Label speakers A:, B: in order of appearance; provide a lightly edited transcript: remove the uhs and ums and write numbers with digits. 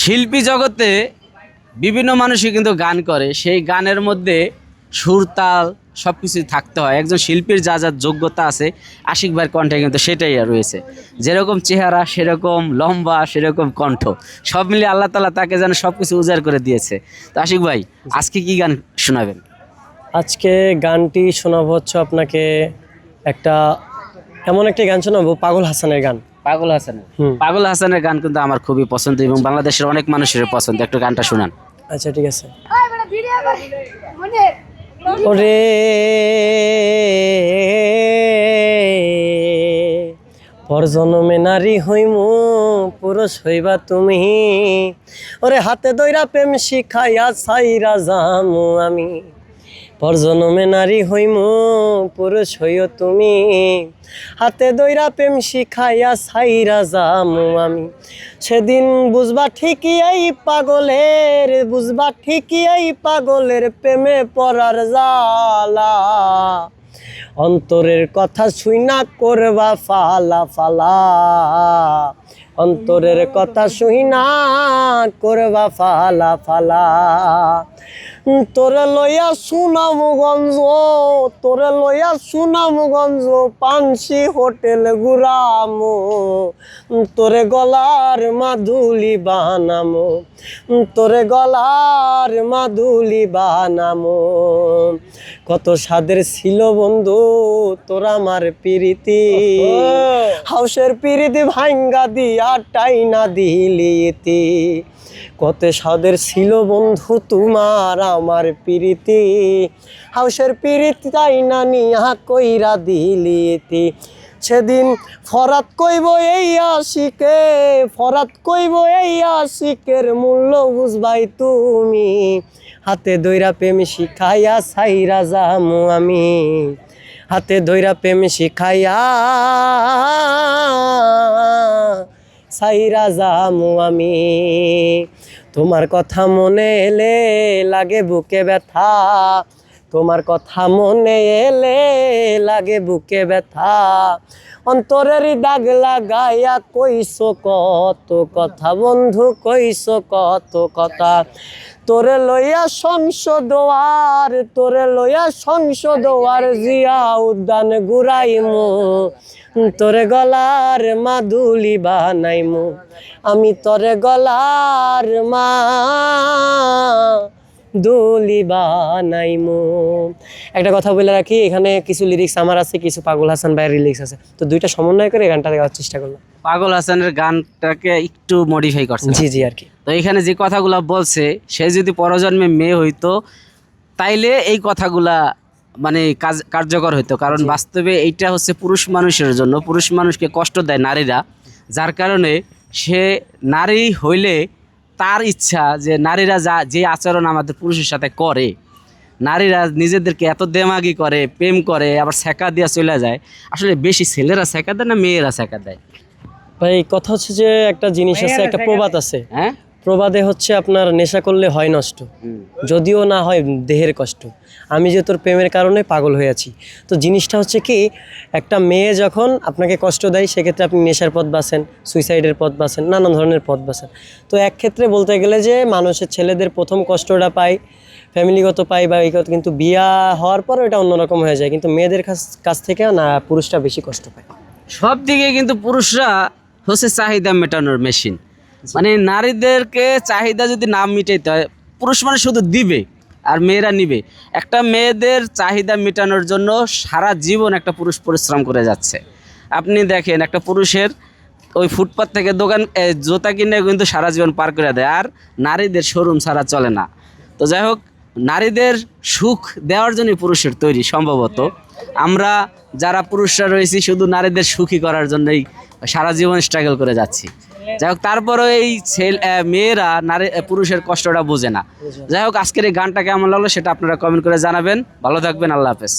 A: শিল্পী জগতে বিভিন্ন মানুষই কিন্তু গান করে, সেই গানের মধ্যে সুর তাল সব কিছুই থাকতে হয়। একজন শিল্পীর যা যা যোগ্যতা আছে আশিক ভাইয়ের কণ্ঠে কিন্তু সেটাই রয়েছে। যেরকম চেহারা সেরকম লম্বা সেরকম কণ্ঠ, সব মিলিয়ে আল্লাহ তাআলা তাকে যেন সব কিছু উজাড় করে দিয়েছে। তো আশিক ভাই, আজকে কি গান শোনাবেন?
B: আজকে গানটি শোনাবো হচ্ছে আপনাকে একটা এমন একটি গান শোনাবো, পাগল হাসানের গান।
A: পাগল হাসানের পাগল হাসানের গান কিন্তু আমার খুবই পছন্দ এবং বাংলাদেশের অনেক মানুষের পছন্দ। একটু গানটা শোনান।
B: আচ্ছা ঠিক আছে। ওরে পরজনমে নারী হইমু পুরুষ হইবা তুমি, ওরে হাতে দইরা প্রেম শিখাইয়া ছাইরা যামু আমি। পরজনমে নারী হইমু পুরুষ হইও তুমি, হাতে দইরা প্রেম শিখাইয়া ছাইরা যামু আমি। সেদিন বুঝবা ঠিকই এই পাগলের, বুঝবা ঠিকই এই পাগলের প্রেমে পড়ার জ্বালা। অন্তরের কথা শুইনা করবা ফালা ফালা, অন্তরের কথা শুইনা করবা ফালা ফালা। তোরে লইয়া সুনামগঞ্জ, তোরে লইয়া সুনামগঞ্জ পানসি হোটেল ঘুরামো, তোরে গলার মাদুলি বানামো, তোরে গলার মাদুলি বানামো। কত স্বাদের ছিল বন্ধু তোর আমার পিরিতি, হাউসের পিরিতি ভাঙ্গা দিয়া টাইনা দিলিতি। কত স্বাদের ছিল বন্ধু তোমার আমার পিরিতি, হাউসের পিরিতি টাইনা নিয়া কইরা দিলিতি। সেদিন ফরাত কইব এই আশিকে, ফরাত কইব এই আশিকের মূল্য বুঝবাই তুমি, হাতে দইরা প্রেম শিখাইয়া ছাইরা যামু আমি, হাতে দইরা প্রেম শিখাইয়া ছাইরা যামু আমি। তোমার কথা মনে এলে লাগে বুকে ব্যথা, তোমার কথা মনে এলে লাগে বুকে ব্যথা। অন্তরের দাগ লাগাইয়া কইছো কত কথা বন্ধু, কইছো কত কথা। তোরে লইয়া সংসদোয়ার, তোরে লইয়া সংসদোয়ার জিয়া উদ্যান ঘুরাইমু, তোরে গলার মাদুলি বানাইমু আমি, তোরে গলার দুলি বানাইমু। একটা কথা বলে রাখি, এখানে কিছু লিরিক্স আমার আছে, কিছু পাগল হাসান ভাইয়ের লিরিক্স আছে, তো দুইটা সমন্বয় করে গানটা গাওয়ার চেষ্টা করলাম।
A: পাগল হাসানের গানটাকে একটু মডিফাই করছে।
B: জি জি আর কি।
A: তো এখানে যে কথাগুলা বলছে, সে যদি পরজন্মে মেয়ে হইতো তাইলে এই কথাগুলা মানে কার্যকর হইতো। কারণ বাস্তবে এইটা হচ্ছে পুরুষ মানুষের জন্য, পুরুষ মানুষকে কষ্ট দেয় নারীরা, যার কারণে সে নারী হইলে তার ইচ্ছা যে নারীরা যে আচরণ আমাদের পুরুষের সাথে করে, নারীরা নিজেদেরকে এত দেমাগি করে, প্রেম করে, আবার সেকা দিয়া চলে যায়। আসলে বেশি ছেলেরা সেকা দেয় না মেয়েরা সেকা দেয়?
B: ভাই কথা হচ্ছে যে একটা জিনিস আছে, একটা প্রবাদ আছে,
A: হ্যাঁ,
B: প্রবাদে হচ্ছে আপনার নেশা করলে হয় নষ্ট, যদিও না হয় দেহের কষ্ট। আমি যে তোর প্রেমের কারণে পাগল হয়েছি। তো জিনিসটা হচ্ছে কি, একটা মেয়ে যখন আপনাকে কষ্ট দেয় সেক্ষেত্রে আপনি নেশার পথ বাছেন, সুইসাইডের পথ বাছেন, নানান ধরনের পথ বাছেন। তো এক ক্ষেত্রে বলতে গেলে যে মানুষের ছেলেদের প্রথম কষ্টটা পায় ফ্যামিলিগত পাই বা এই কথা, কিন্তু বিয়া হওয়ার পর এটা অন্যরকম হয়ে যায়, কিন্তু মেয়েদের কাছ থেকে না পুরুষরা বেশি কষ্ট পায়।
A: সব দিকে কিন্তু পুরুষরা হচ্ছে চাহিদা মেটানোর মেশিন। মানে নারীদেরকে চাহিদা যদি না মিটাইতে হয়, পুরুষ মানে শুধু দিবে আর মেয়েরা নিবে। একটা মেয়েদের চাহিদা মেটানোর জন্য সারা জীবন একটা পুরুষ পরিশ্রম করে যাচ্ছে। আপনি দেখেন, একটা পুরুষের ওই ফুটপাত থেকে দোকান জুতা কিনে কিন্তু সারা জীবন পার করে দেয়, আর নারীদের শোরুম ছাড়া চলে না। তো যাই হোক, নারীদের সুখ দেওয়ার জন্য পুরুষের তৈরি সম্ভবত। আমরা যারা পুরুষরা রয়েছি শুধু নারীদের সুখী করার জন্যই সারা জীবন স্ট্রাগল করে যাচ্ছি। যাই হোক, তারপরেও এই মেয়েরা পুরুষের কষ্টটা বোঝে না। যাই হোক, আজকের এই গানটা কেমন লাগলো সেটা আপনারা কমেন্ট করে জানাবেন। ভালো থাকবেন, আল্লাহ হাফেজ।